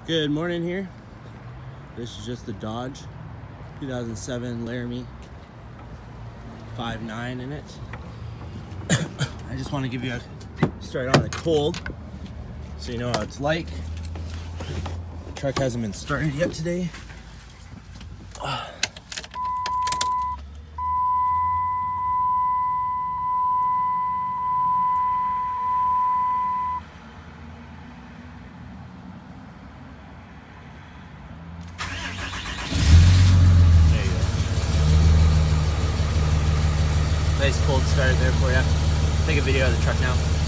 Good morning here. This is just the Dodge 2007 Laramie 5.9 in it. I just want to give you a start on it cold so you know how it's like. The truck hasn't been started yet today. Nice cold start there for you. Take a video of the truck now.